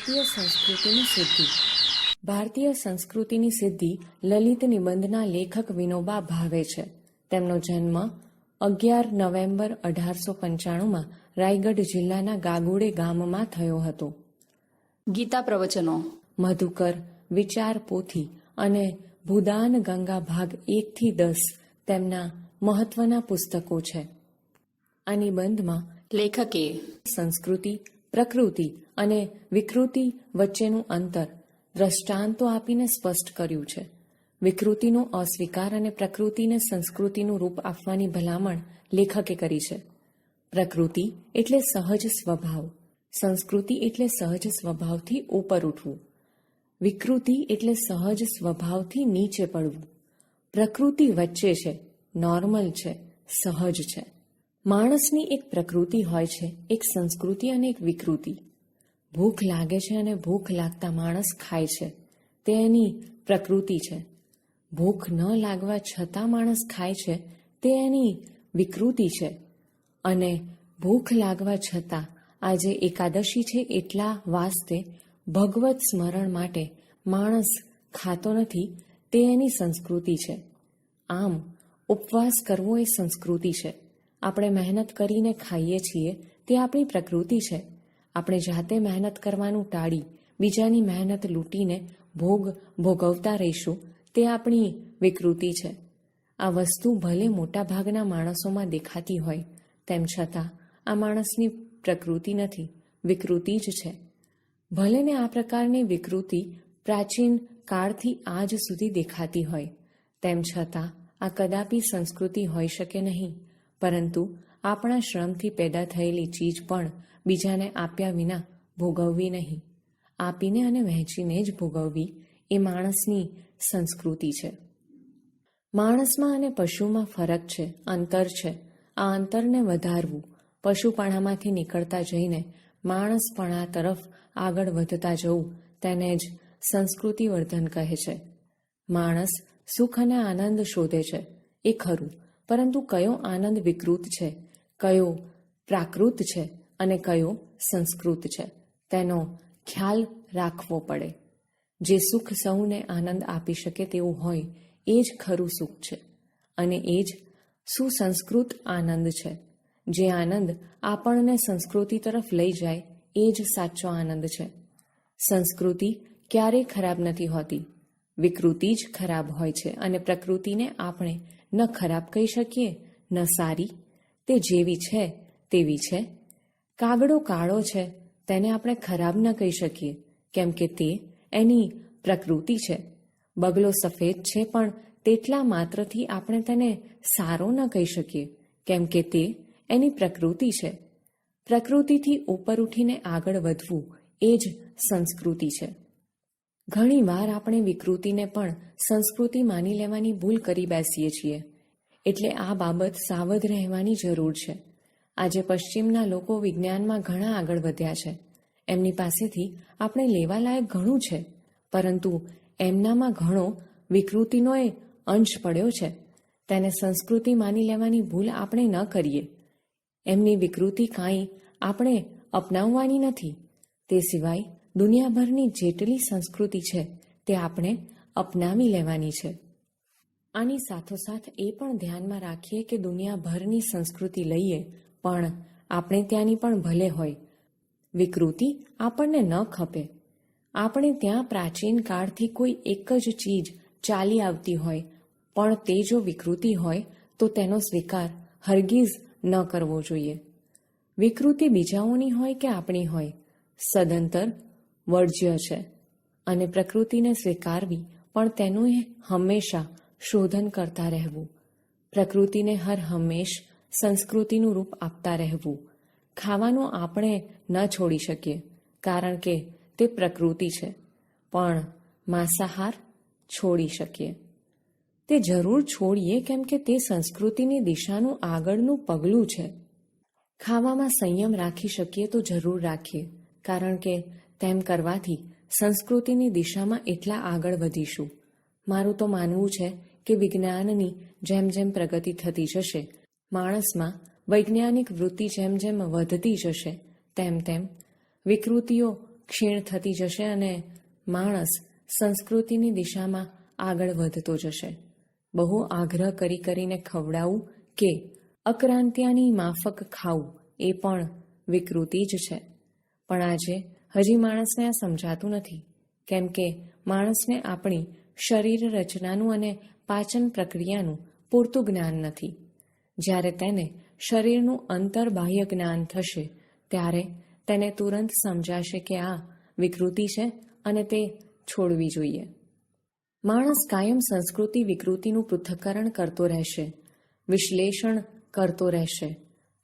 ભારતીય સંસ્કૃતિની સિદ્ધિ. ભારતીય સંસ્કૃતિની સિદ્ધિ લલિત નિબંધના લેખક વિનોબા ભાવે છે. તેમનો જન્મ 11 નવેમ્બર 1895માં રાયગઢ જિલ્લાના ગાગુડે ગામમાં થયો હતો. ગીતા પ્રવચનો, મધુકર, વિચાર પોથી અને ભૂદાન ગંગા ભાગ 1 થી 10 તેમના મહત્વના પુસ્તકો છે. આ નિબંધમાં લેખકે સંસ્કૃતિ, પ્રકૃતિ અને વિકૃતિ વચ્ચેનું અંતર દ્રષ્ટાંતો આપીને સ્પષ્ટ કર્યું છે. વિકૃતિનો અસ્વીકાર અને પ્રકૃતિને સંસ્કૃતિનું રૂપ આપવાની ભલામણ લેખકે કરી છે. પ્રકૃતિ એટલે સહજ સ્વભાવ, સંસ્કૃતિ એટલે સહજ સ્વભાવથી ઉપર ઉઠવું, વિકૃતિ એટલે સહજ સ્વભાવથી નીચે પડવું. પ્રકૃતિ વચ્ચે છે, નોર્મલ છે, સહજ છે. માણસની એક પ્રકૃતિ હોય છે, એક સંસ્કૃતિ અને એક વિકૃતિ. ભૂખ લાગે છે અને ભૂખ લાગતા માણસ ખાય છે, તે એની પ્રકૃતિ છે. ભૂખ ન લાગવા છતાં માણસ ખાય છે, તે એની વિકૃતિ છે. અને ભૂખ લાગવા છતાં આજે એકાદશી છે એટલા વાસ્તે ભગવત સ્મરણ માટે માણસ ખાતો નથી, તે એની સંસ્કૃતિ છે. આમ ઉપવાસ કરવો એ સંસ્કૃતિ છે. આપણે મહેનત કરીને ખાઈએ છીએ તે આપણી પ્રકૃતિ છે. આપણે જાતે મહેનત કરવાનું ટાળી બીજાની મહેનત લૂંટીને ભોગવતા રહીશું, તે આપણી વિકૃતિ છે. આ વસ્તુ ભલે મોટા ભાગના માણસોમાં દેખાતી હોય, તેમ છતાં આ માણસની પ્રકૃતિ નથી, વિકૃતિ જ છે. ભલે ને આ પ્રકારની વિકૃતિ પ્રાચીન કાળથી આજ સુધી દેખાતી હોય, તેમ છતાં આ કદાપી સંસ્કૃતિ હોઈ શકે નહીં. પરંતુ આપણા શ્રમથી પેદા થયેલી ચીજ પણ બીજાને આપ્યા વિના ભોગવવી નહીં. આપીને અને વહેંચીને જ ભોગવવી એ માણસની સંસ્કૃતિ છે. માણસમાં અને પશુમાં ફરક છે, અંતર છે. આ અંતરને વધારવું, પશુપણામાંથી નીકળતા જઈને માણસપણા તરફ આગળ વધતા જવું, તેને જ સંસ્કૃતિ વર્ધન કહે છે. માણસ સુખ અને આનંદ શોધે છે, એ ખરું, પરંતુ કયો આનંદ વિકૃત છે, કયો પ્રાકૃત છે અને કયો સંસ્કૃત છે, તેનો ખ્યાલ રાખવો પડે. જે સુખ સૌને આનંદ આપી શકે તેવું હોય એ જ ખરું સુખ છે, અને એ જ સુસંસ્કૃત આનંદ છે. જે આનંદ આપણને સંસ્કૃતિ તરફ લઈ જાય એ જ સાચો આનંદ છે. સંસ્કૃતિ ક્યારેય ખરાબ નથી હોતી, વિકૃતિ જ ખરાબ હોય છે. અને પ્રકૃતિને આપણે ન ખરાબ કહી શકીએ, ન સારી. તે જેવી છે તેવી છે. કાગડો કાળો છે, તેને આપણે ખરાબ ન કહી શકીએ, કેમ કે તે એની પ્રકૃતિ છે. બગલો સફેદ છે, પણ તેટલા માત્રથી આપણે તેને સારો ન કહી શકીએ, કેમ કે તે એની પ્રકૃતિ છે. પ્રકૃતિથી ઉપર ઉઠીને આગળ વધવું એ જ સંસ્કૃતિ છે. ઘણીવાર આપણે વિકૃતિને પણ સંસ્કૃતિ માની લેવાની ભૂલ કરી બેસીએ છીએ. એટલે આ બાબત સાવધ રહેવાની જરૂર છે. આજે પશ્ચિમના લોકો વિજ્ઞાનમાં ઘણા આગળ વધ્યા છે. એમની પાસેથી આપણે લેવાલાયક ઘણું છે, પરંતુ એમનામાં ઘણો વિકૃતિનો એ અંશ પડ્યો છે. તેને સંસ્કૃતિ માની લેવાની ભૂલ આપણે ન કરીએ. એમની વિકૃતિ કાંઈ આપણે અપનાવવાની નથી. તે સિવાય દુનિયાભરની જેટલી સંસ્કૃતિ છે તે આપણે અપનાવી લેવાની છે. આની સાથોસાથ એ પણ ધ્યાનમાં રાખીએ કે દુનિયાભરની સંસ્કૃતિ લઈએ, પણ આપણે ત્યાંની પણ ભલે હોય. વિકૃતિ આપણને ન ખપે. આપણે ત્યાં પ્રાચીન કાળથી કોઈ એક જ ચીજ ચાલી આવતી હોય, પણ તે જો વિકૃતિ હોય તો તેનો સ્વીકાર હરગીઝ ન કરવો જોઈએ. વિકૃતિ બીજાઓની હોય કે આપણી હોય, સદંતર વર્જ્ય છે. અને પ્રકૃતિને સ્વીકારવી, પણ તેનું હંમેશા શોધન કરતા રહેવું. પ્રકૃતિને હર હંમેશ સંસ્કૃતિનું રૂપ આપતા રહેવું. ખાવાનું આપણે ન છોડી શકીએ, કારણ કે તે પ્રકૃતિ છે, પણ માંસાહાર છોડી શકીએ. તે જરૂર છોડીએ, કેમ કે તે સંસ્કૃતિની દિશાનું આગળનું પગલું છે. ખાવામાં સંયમ રાખી શકીએ તો જરૂર રાખીએ, કારણ કે તેમ કરવાથી સંસ્કૃતિની દિશામાં એટલા આગળ વધીશું. મારું તો માનવું છે કે વિજ્ઞાનની જેમ જેમ પ્રગતિ થતી જશે, માણસમાં વૈજ્ઞાનિક વૃત્તિ જેમ જેમ વધતી જશે, તેમ તેમ વિકૃતિઓ ક્ષીણ થતી જશે અને માણસ સંસ્કૃતિની દિશામાં આગળ વધતો જશે. બહુ આગ્રહ કરીને ખવડાવું કે અક્રાંત્યાની માફક ખાવું એ પણ વિકૃતિ જ છે. પણ આજે હજી માણસને આ સમજાતું નથી, કેમ કે માણસને આપણી શરીર રચનાનું અને પાચન પ્રક્રિયાનું પૂરતું જ્ઞાન નથી. જ્યારે તેને શરીરનું અંતર્બાહ્ય જ્ઞાન થશે ત્યારે તેને તુરંત સમજાશે કે આ વિકૃતિ છે અને તે છોડવી જોઈએ. માણસ કાયમ સંસ્કૃતિ વિકૃતિનું પૃથ્થકરણ કરતો રહેશે, વિશ્લેષણ કરતો રહેશે,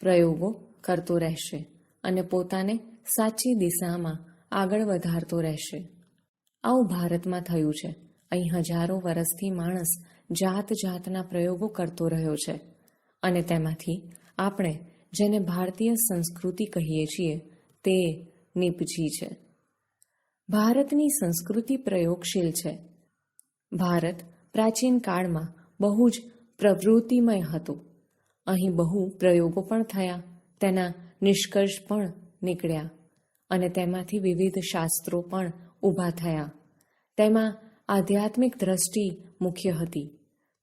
પ્રયોગો કરતો રહેશે અને પોતાને સાચી દિશામાં આગળ વધારતો રહેશે. આવું ભારતમાં થયું છે. અહીં હજારો વર્ષથી માણસ જાત જાતના પ્રયોગો કરતો રહ્યો છે અને તેમાંથી આપણે જેને ભારતીય સંસ્કૃતિ કહીએ છીએ તે નીપજી છે. ભારતની સંસ્કૃતિ પ્રયોગશીલ છે. ભારત પ્રાચીન કાળમાં બહુ જ પ્રવૃત્તિમય હતું. અહીં બહુ પ્રયોગો પણ થયા, તેના નિષ્કર્ષ પણ નીકળ્યા અને તેમાંથી વિવિધ શાસ્ત્રો પણ ઊભા થયા. તેમાં આધ્યાત્મિક દ્રષ્ટિ મુખ્ય હતી.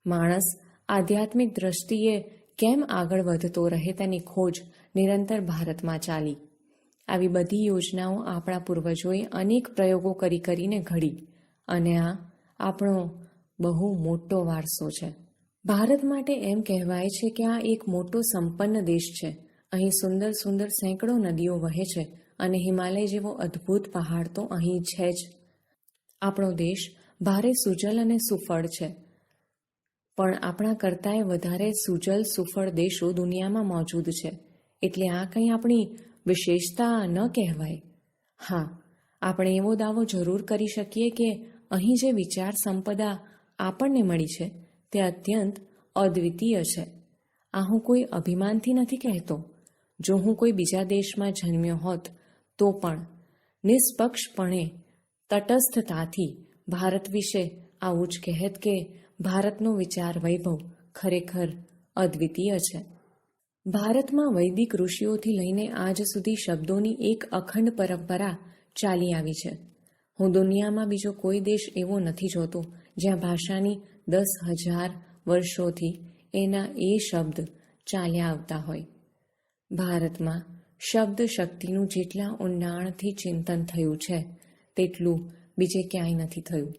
માણસ આધ્યાત્મિક દ્રષ્ટિએ કેમ આગળ વધતો રહે તેની ખોજ નિરંતર ભારતમાં ચાલી. આવી બધી યોજનાઓ આપણા પૂર્વજોએ અનેક પ્રયોગો કરીને ઘડી અને આ આપણો બહુ મોટો વારસો છે. ભારત માટે એમ કહેવાય છે કે આ એક મોટો સંપન્ન દેશ છે. અહીં સુંદર સુંદર સેંકડો નદીઓ વહે છે અને હિમાલય જેવો અદ્ભુત પહાડ તો અહીં છે જ. આપણો દેશ ભારે સુજલ અને સુફળ છે, પણ આપણા કરતાંય વધારે સુજલ સુફળ દેશો દુનિયામાં મોજૂદ છે. એટલે આ કંઈ આપણી વિશેષતા ન કહેવાય. હા, આપણે એવો દાવો જરૂર કરી શકીએ કે અહીં જે વિચાર સંપદા આપણને મળી છે તે અત્યંત અદ્વિતીય છે. આ હું કોઈ અભિમાનથી નથી કહેતો. જો હું કોઈ બીજા દેશમાં જન્મ્યો હોત તો પણ નિષ્પક્ષપણે તટસ્થતાથી ભારત વિશે આવું જ કહેત કે ભારતનો વિચાર વૈભવ ખરેખર અદ્વિતીય છે. ભારતમાં વૈદિક ઋષિઓથી લઈને આજ સુધી શબ્દોની એક અખંડ પરંપરા ચાલી આવી છે. હું દુનિયામાં બીજો કોઈ દેશ એવો નથી જોતો જ્યાં ભાષાની 10,000 વર્ષોથી એના એ શબ્દ ચાલ્યા આવતા હોય. ભારતમાં શબ્દ શક્તિનું જેટલા ઊંડાણથી ચિંતન થયું છે તેટલું બીજે ક્યાંય નથી થયું.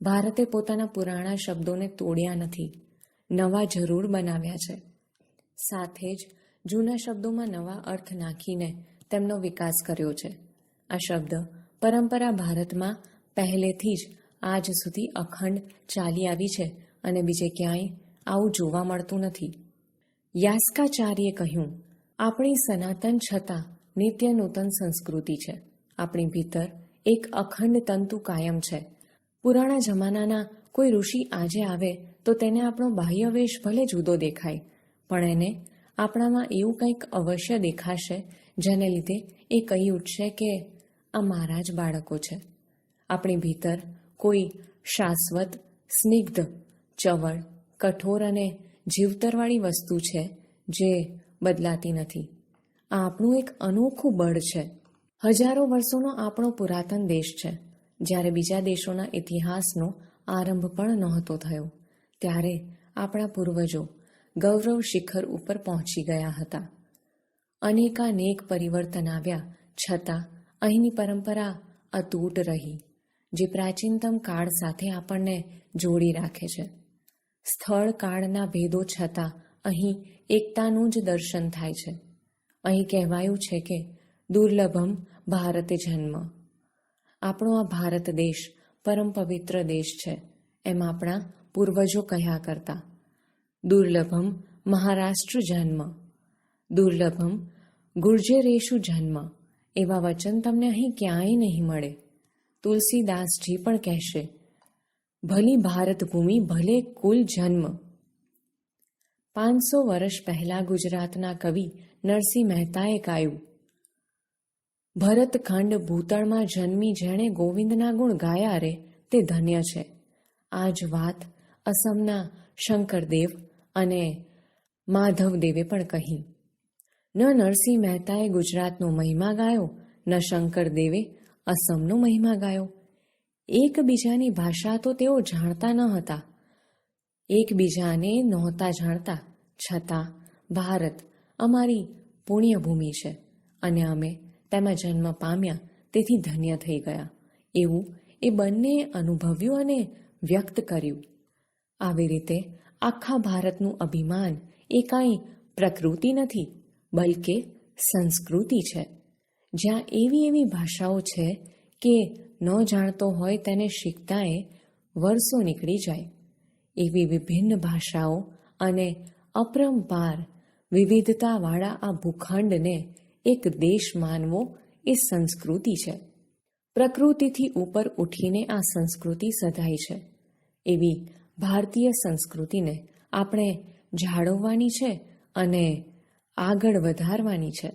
ભારતે પોતાના પુરાણા શબ્દોને તોડ્યા નથી, નવા જરૂર બનાવ્યા છે. સાથે જ જૂના શબ્દોમાં નવા અર્થ નાખીને તેમનો વિકાસ કર્યો છે. આ શબ્દ પરંપરા ભારતમાં પહેલેથી જ આજ સુધી અખંડ ચાલી આવી છે અને બીજે ક્યાંય આવું જોવા મળતું નથી. યાસ્કાચાર્યે કહ્યું, આપણી સનાતન છતાં નિત્ય નૂતન સંસ્કૃતિ છે. આપણી ભીતર એક અખંડ તંતુ કાયમ છે. પુરાણા જમાનાના કોઈ ઋષિ આજે આવે તો તેને આપણો બાહ્ય વેશ ભલે જુદો દેખાય, પણ એને આપણામાં એવું કંઈક અવશ્ય દેખાશે જેને લીધે એ કહી ઉઠશે કે આ મારા જ બાળકો છે. આપણી ભીતર કોઈ શાશ્વત, સ્નિગ્ધ, ચવળ, કઠોર અને જીવતરવાળી વસ્તુ છે જે બદલાતી નથી. આ આપણું એક અનોખું બળ છે. હજારો વર્ષોનો આપણો પુરાતન દેશ છે. જ્યારે બીજા દેશોના ઇતિહાસનો આરંભ પણ નહોતો થયો ત્યારે આપણા પૂર્વજો ગૌરવ શિખર ઉપર પહોંચી ગયા હતા. અનેકાનેક પરિવર્તન આવ્યા છતાં અહીંની પરંપરા અતૂટ રહી, જે પ્રાચીનતમ કાળ સાથે આપણને જોડી રાખે છે. સ્થળ કાળના ભેદો છતાં અહીં એકતાનું જ દર્શન થાય છે. અહીં કહેવાયું છે કે દુર્લભમ ભારતે જન્મ. આપણો આ ભારત દેશ પરમ પવિત્ર દેશ છે એમ આપણા પૂર્વજો કહ્યા કરતા. દુર્લભમ મહારાષ્ટ્ર જન્મ, દુર્લભમ ગુર્જરેશુ જન્મ એવા વચન તમને અહીં ક્યાંય નહીં મળે. તુલસીદાસજી પણ કહેશે, ભલી ભારત ભૂમિ ભલે કુલ જન્મ. 500 વર્ષ પહેલા ગુજરાતના કવિ નરસિંહ મહેતાએ ગાયું, ભરતખંડ ભૂતળમાં જન્મી જેણે ગોવિંદના ગુણ ગાયા રે તે ધન્ય છે. આ જ વાત અસમના શંકરદેવ અને માધવદેવે પણ કહી. ન નરસિંહ મહેતાએ ગુજરાતનો મહિમા ગાયો, ન શંકરદેવે અસમનો મહિમા ગાયો. એકબીજાની ભાષા તો તેઓ જાણતા ન હતા, એકબીજાને નહોતા જાણતા, છતાં ભારત અમારી પુણ્યભૂમિ છે અને અમે તેમાં જન્મ પામ્યા તેથી ધન્ય થઈ ગયા, એવું એ બંનેએ અનુભવ્યું અને વ્યક્ત કર્યું. આવી રીતે આખા ભારતનું અભિમાન એ કાંઈ પ્રકૃતિ નથી, બલકે સંસ્કૃતિ છે, જ્યાં એવી ભાષાઓ છે કે ન જાણતો હોય તેને શીખતાંય વર્ષો નીકળી જાય. એવી વિભિન્ન ભાષાઓ અને અપરંપાર વિવિધતાવાળા આ ભૂખંડને એક દેશ માનવો એ સંસ્કૃતિ છે. પ્રકૃતિથી ઉપર ઉઠીને આ સંસ્કૃતિ સધાઈ છે. એવી ભારતીય સંસ્કૃતિને આપણે જાળવવાની છે અને આગળ વધારવાની છે.